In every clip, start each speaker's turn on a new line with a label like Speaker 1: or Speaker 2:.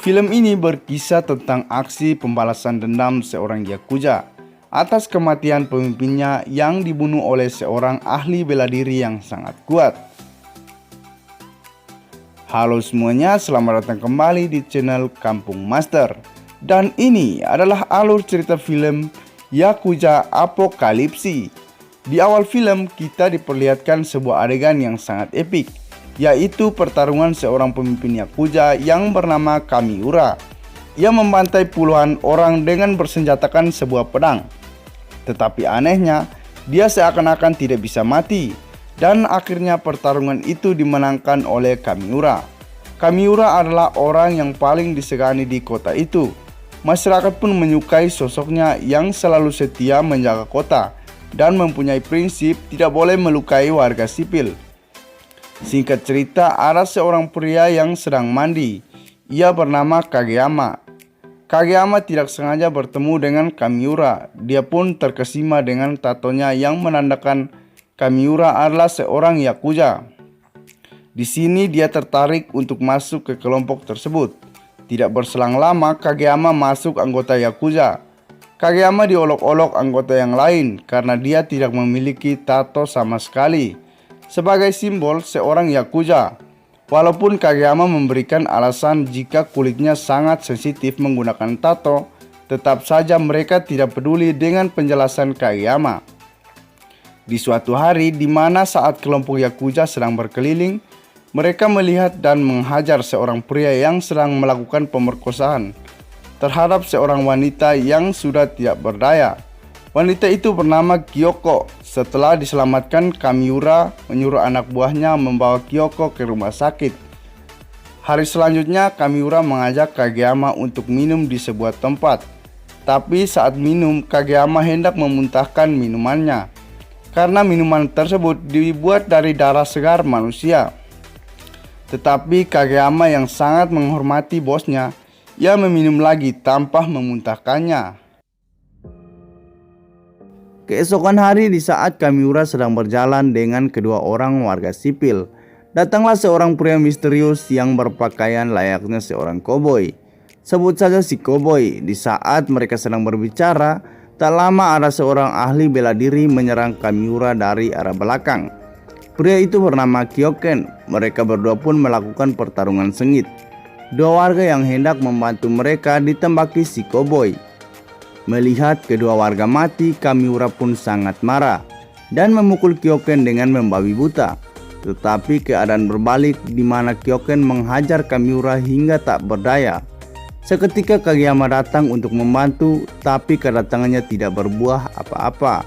Speaker 1: Film ini berkisah tentang aksi pembalasan dendam seorang yakuza atas kematian pemimpinnya yang dibunuh oleh seorang ahli bela diri yang sangat kuat. Halo semuanya, selamat datang kembali di channel Kampung Master. Dan ini adalah alur cerita film Yakuza Apokalipsi. Di awal film kita diperlihatkan sebuah adegan yang sangat epik, yaitu pertarungan seorang pemimpin Yakuza yang bernama Kamiura. Ia membantai puluhan orang dengan bersenjatakan sebuah pedang. Tetapi anehnya, dia seakan-akan tidak bisa mati. Dan akhirnya pertarungan itu dimenangkan oleh Kamiura. Kamiura adalah orang yang paling disegani di kota itu. Masyarakat pun menyukai sosoknya yang selalu setia menjaga kota dan mempunyai prinsip tidak boleh melukai warga sipil. Singkat cerita, ada seorang pria yang sedang mandi. Ia bernama Kageyama. Kageyama tidak sengaja bertemu dengan Kamiura. Dia pun terkesima dengan tatonya yang menandakan Kamiura adalah seorang yakuza. Di sini dia tertarik untuk masuk ke kelompok tersebut. Tidak berselang lama, Kageyama masuk anggota yakuza. Kageyama diolok-olok anggota yang lain karena dia tidak memiliki tato sama sekali, sebagai simbol seorang yakuza. Walaupun Kageyama memberikan alasan jika kulitnya sangat sensitif menggunakan tato, tetap saja mereka tidak peduli dengan penjelasan Kageyama. Di suatu hari di mana saat kelompok yakuza sedang berkeliling, mereka melihat dan menghajar seorang pria yang sedang melakukan pemerkosaan terhadap seorang wanita yang sudah tidak berdaya. Wanita itu bernama Kyoko. Setelah diselamatkan, Kamiura menyuruh anak buahnya membawa Kyoko ke rumah sakit. Hari selanjutnya, Kamiura mengajak Kageyama untuk minum di sebuah tempat. Tapi saat minum, Kageyama hendak memuntahkan minumannya, karena minuman tersebut dibuat dari darah segar manusia. Tetapi Kageyama yang sangat menghormati bosnya, ia meminum lagi tanpa memuntahkannya. Keesokan hari di saat Kamiura sedang berjalan dengan kedua orang warga sipil, datanglah seorang pria misterius yang berpakaian layaknya seorang koboi. Sebut saja si koboi. Di saat mereka sedang berbicara, tak lama ada seorang ahli bela diri menyerang Kamiura dari arah belakang. Pria itu bernama Kyoken. Mereka berdua pun melakukan pertarungan sengit. Dua warga yang hendak membantu mereka ditembaki si koboi. Melihat kedua warga mati, Kamiura pun sangat marah dan memukul Kyoken dengan membabi buta. Tetapi keadaan berbalik di mana Kyoken menghajar Kamiura hingga tak berdaya. Seketika Kageyama datang untuk membantu, tapi kedatangannya tidak berbuah apa-apa.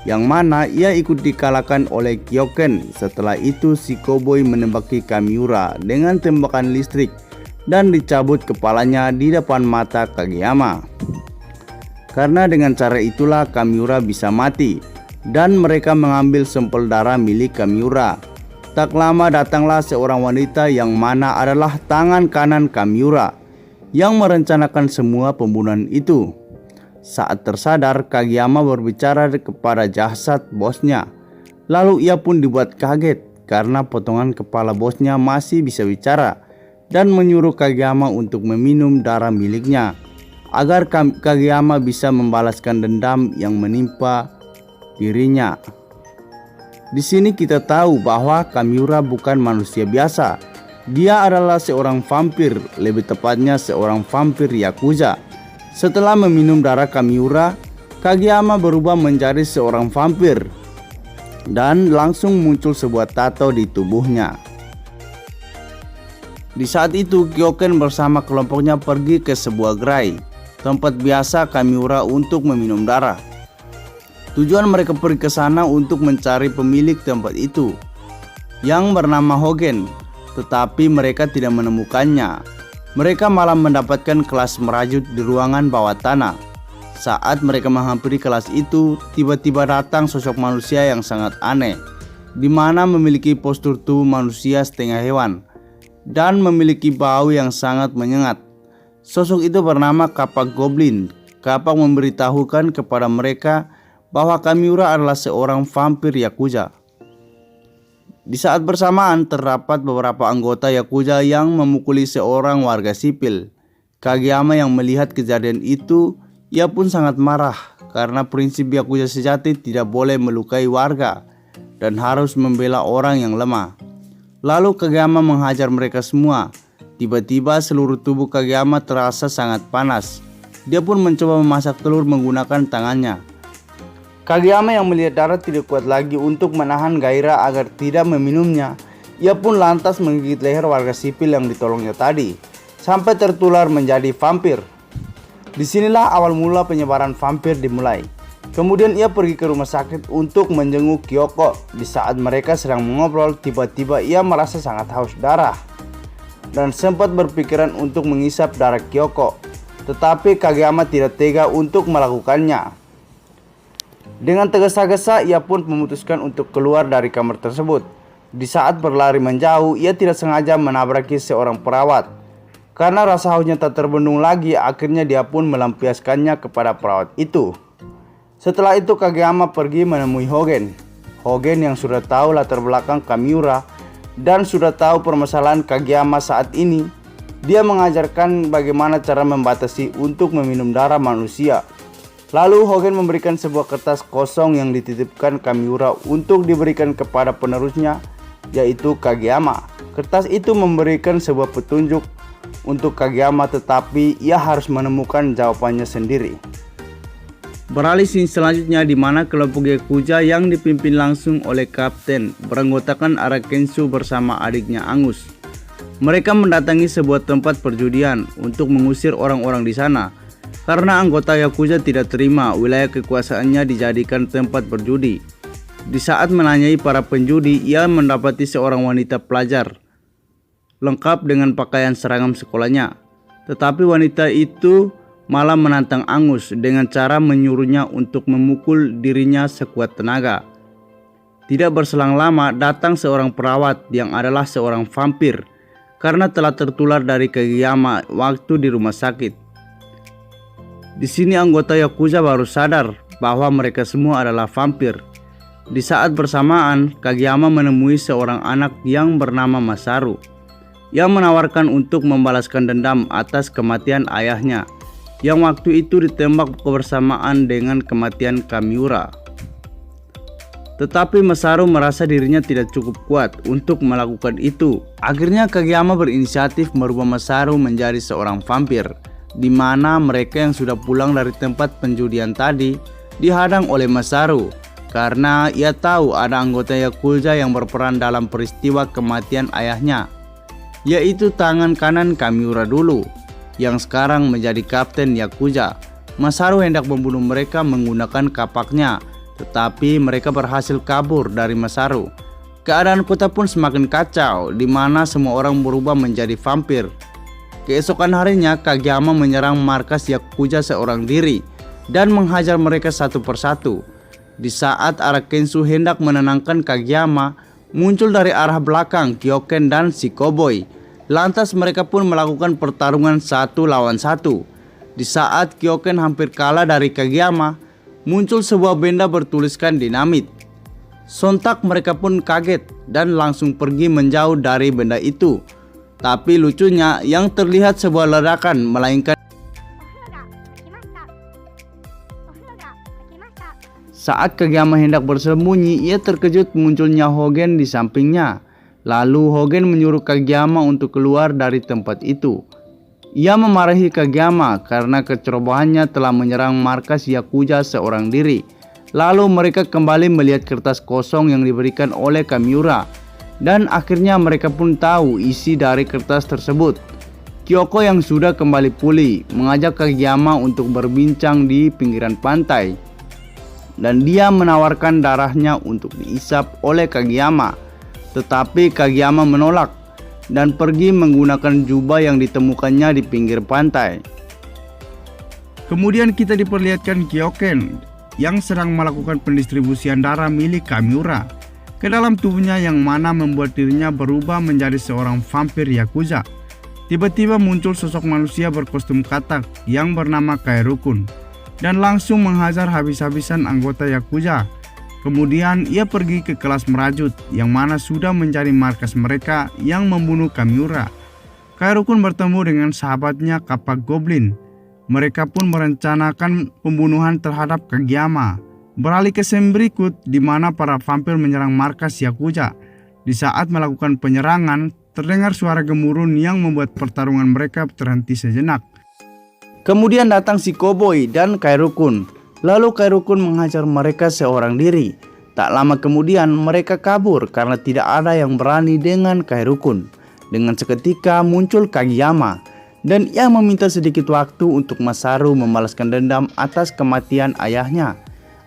Speaker 1: Yang mana ia ikut dikalahkan oleh Kyoken. Setelah itu si koboi menembaki Kamiura dengan tembakan listrik dan dicabut kepalanya di depan mata Kageyama. Karena dengan cara itulah Kamiura bisa mati dan mereka mengambil sampel darah milik Kamiura. Tak lama datanglah seorang wanita yang mana adalah tangan kanan Kamiura yang merencanakan semua pembunuhan itu. Saat tersadar, Kageyama berbicara kepada jasad bosnya. Lalu ia pun dibuat kaget karena potongan kepala bosnya masih bisa bicara dan menyuruh Kageyama untuk meminum darah miliknya agar Kageyama bisa membalaskan dendam yang menimpa dirinya. Di sini kita tahu bahwa Kamiura bukan manusia biasa. Dia adalah seorang vampir, lebih tepatnya seorang vampir yakuza. Setelah meminum darah Kamiura, Kageyama berubah menjadi seorang vampir dan langsung muncul sebuah tato di tubuhnya. Di saat itu, Kyoken bersama kelompoknya pergi ke sebuah gerai, tempat biasa Kamiura untuk meminum darah. Tujuan mereka pergi ke sana untuk mencari pemilik tempat itu yang bernama Hogen, tetapi mereka tidak menemukannya. Mereka malah mendapatkan kelas merajut di ruangan bawah tanah. Saat mereka menghampiri kelas itu, tiba-tiba datang sosok manusia yang sangat aneh, di mana memiliki postur tubuh manusia setengah hewan dan memiliki bau yang sangat menyengat. Sosok itu bernama Kapak Goblin. Kapak memberitahukan kepada mereka bahwa Kamiura adalah seorang vampir yakuza. Di saat bersamaan terdapat beberapa anggota Yakuza yang memukuli seorang warga sipil. Kageyama yang melihat kejadian itu, ia pun sangat marah karena prinsip Yakuza sejati tidak boleh melukai warga dan harus membela orang yang lemah. Lalu Kageyama menghajar mereka semua. Tiba-tiba seluruh tubuh Kageyama terasa sangat panas. Dia pun mencoba memasak telur menggunakan tangannya. Kageyama yang melihat darah tidak kuat lagi untuk menahan gairah agar tidak meminumnya. Ia pun lantas menggigit leher warga sipil yang ditolongnya tadi, sampai tertular menjadi vampir. Disinilah awal mula penyebaran vampir dimulai. Kemudian ia pergi ke rumah sakit untuk menjenguk Kyoko. Di saat mereka sedang mengobrol, tiba-tiba ia merasa sangat haus darah dan sempat berpikiran untuk mengisap darah Kyoko. Tetapi Kageyama tidak tega untuk melakukannya. Dengan tergesa-gesa ia pun memutuskan untuk keluar dari kamar tersebut. Di saat berlari menjauh, ia tidak sengaja menabraki seorang perawat. Karena rasa hausnya tak terbendung lagi, akhirnya dia pun melampiaskannya kepada perawat itu. Setelah itu Kageyama pergi menemui Hogen. Hogen yang sudah tahu latar belakang Kamiura dan sudah tahu permasalahan Kageyama saat ini. Dia mengajarkan bagaimana cara membatasi untuk meminum darah manusia. Lalu Hogen memberikan sebuah kertas kosong yang dititipkan Kamiura untuk diberikan kepada penerusnya, yaitu Kageyama. Kertas itu memberikan sebuah petunjuk untuk Kageyama, tetapi ia harus menemukan jawabannya sendiri. Beralih scene selanjutnya di mana kelompok Yakuza yang dipimpin langsung oleh kapten beranggotakan Arakensu bersama adiknya Angus. Mereka mendatangi sebuah tempat perjudian untuk mengusir orang-orang di sana. Karena anggota Yakuza tidak terima wilayah kekuasaannya dijadikan tempat berjudi. Di saat menanyai para penjudi, ia mendapati seorang wanita pelajar lengkap dengan pakaian seragam sekolahnya. Tetapi wanita itu malah menantang Angus dengan cara menyuruhnya untuk memukul dirinya sekuat tenaga. Tidak berselang lama datang seorang perawat yang adalah seorang vampir karena telah tertular dari Kageyama waktu di rumah sakit. Di sini anggota Yakuza baru sadar bahwa mereka semua adalah vampir. Di saat bersamaan, Kageyama menemui seorang anak yang bernama Masaru yang menawarkan untuk membalaskan dendam atas kematian ayahnya yang waktu itu ditembak kebersamaan dengan kematian Kamiura. Tetapi Masaru merasa dirinya tidak cukup kuat untuk melakukan itu. Akhirnya Kageyama berinisiatif merubah Masaru menjadi seorang vampir, di mana mereka yang sudah pulang dari tempat penjudian tadi dihadang oleh Masaru karena ia tahu ada anggota Yakuza yang berperan dalam peristiwa kematian ayahnya, yaitu tangan kanan Kamiura dulu yang sekarang menjadi kapten Yakuza. Masaru hendak membunuh mereka menggunakan kapaknya, tetapi mereka berhasil kabur dari Masaru. Keadaan kota pun semakin kacau, di mana semua orang berubah menjadi vampir. Keesokan harinya Kageyama menyerang markas Yakuza seorang diri dan menghajar mereka satu persatu. Di saat Arakensu hendak menenangkan Kageyama, muncul dari arah belakang Kyoken dan si Koboi. Lantas mereka pun melakukan pertarungan 1 lawan 1. Di saat Kyoken hampir kalah dari Kageyama, muncul sebuah benda bertuliskan dinamit. Sontak mereka pun kaget dan langsung pergi menjauh dari benda itu. Tapi lucunya yang terlihat sebuah ledakan melainkan saat Kageyama hendak bersembunyi, ia terkejut munculnya Hogen di sampingnya. Lalu Hogen menyuruh Kageyama untuk keluar dari tempat itu. Ia memarahi Kageyama karena kecerobohannya telah menyerang markas Yakuza seorang diri. Lalu mereka kembali melihat kertas kosong yang diberikan oleh Kamiura. Dan akhirnya mereka pun tahu isi dari kertas tersebut. Kyoko yang sudah kembali pulih mengajak Kageyama untuk berbincang di pinggiran pantai. Dan dia menawarkan darahnya untuk diisap oleh Kageyama. Tetapi Kageyama menolak dan pergi menggunakan jubah yang ditemukannya di pinggir pantai. Kemudian kita diperlihatkan Kyoken yang sedang melakukan pendistribusian darah milik Kamiura ke dalam tubuhnya, yang mana membuat dirinya berubah menjadi seorang vampir Yakuza. Tiba-tiba muncul sosok manusia berkostum katak yang bernama Kairukun dan langsung menghajar habis-habisan anggota Yakuza. Kemudian ia pergi ke kelas merajut yang mana sudah mencari markas mereka yang membunuh Kamiura. Kairukun bertemu dengan sahabatnya Kapak Goblin. Mereka pun merencanakan pembunuhan terhadap Kageyama. Beralih ke scene berikut di mana para vampir menyerang markas Yakuza. Di saat melakukan penyerangan, terdengar suara gemuruh yang membuat pertarungan mereka terhenti sejenak. Kemudian datang si Koboi dan Kairukun. Lalu Kairukun menghajar mereka seorang diri. Tak lama kemudian mereka kabur karena tidak ada yang berani dengan Kairukun. Dengan seketika muncul Kageyama dan ia meminta sedikit waktu untuk Masaru membalaskan dendam atas kematian ayahnya.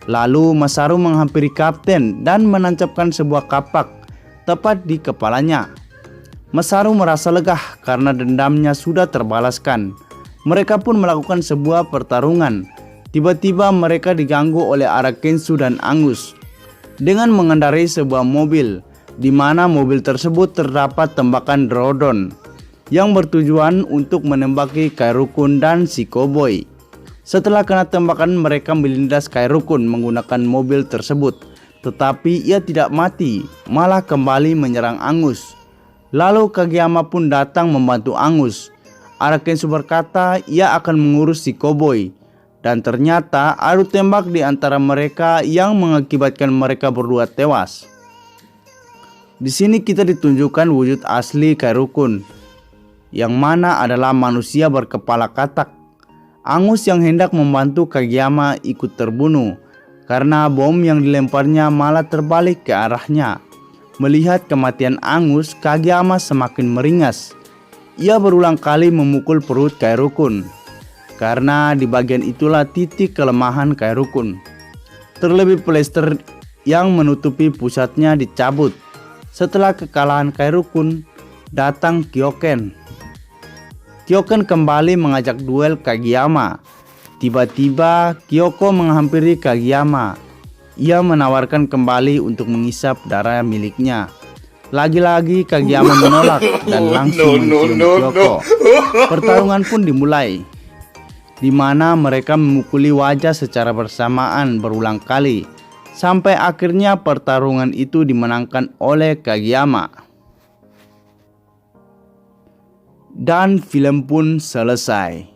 Speaker 1: Lalu Masaru menghampiri kapten dan menancapkan sebuah kapak tepat di kepalanya. Masaru merasa lega karena dendamnya sudah terbalaskan. Mereka pun melakukan sebuah pertarungan. Tiba-tiba mereka diganggu oleh Arakensu dan Angus dengan mengendarai sebuah mobil, di mana mobil tersebut terdapat tembakan Drodon yang bertujuan untuk menembaki Kairukun dan si Koboi. Setelah kena tembakan, mereka melindas Kairukun menggunakan mobil tersebut, tetapi ia tidak mati, malah kembali menyerang Angus. Lalu Kageyama pun datang membantu Angus. Arakensu berkata ia akan mengurus si Koboi. Dan ternyata adu tembak di antara mereka yang mengakibatkan mereka berdua tewas. Di sini kita ditunjukkan wujud asli Kairukun, yang mana adalah manusia berkepala katak. Angus yang hendak membantu Kageyama ikut terbunuh karena bom yang dilemparnya malah terbalik ke arahnya. Melihat kematian Angus, Kageyama semakin meringas. Ia berulang kali memukul perut Kairukun, karena di bagian itulah titik kelemahan Kairukun. Terlebih plester yang menutupi pusatnya dicabut. Setelah kekalahan Kairukun, datang Kyoken. Kyoken kembali mengajak duel Kageyama. Tiba-tiba Kyoko menghampiri Kageyama. Ia menawarkan kembali untuk menghisap darah miliknya. Lagi-lagi Kageyama menolak dan langsung mencium Kyoko. Pertarungan pun dimulai, di mana mereka memukuli wajah secara bersamaan berulang kali, sampai akhirnya pertarungan itu dimenangkan oleh Kageyama. Dan film pun selesai.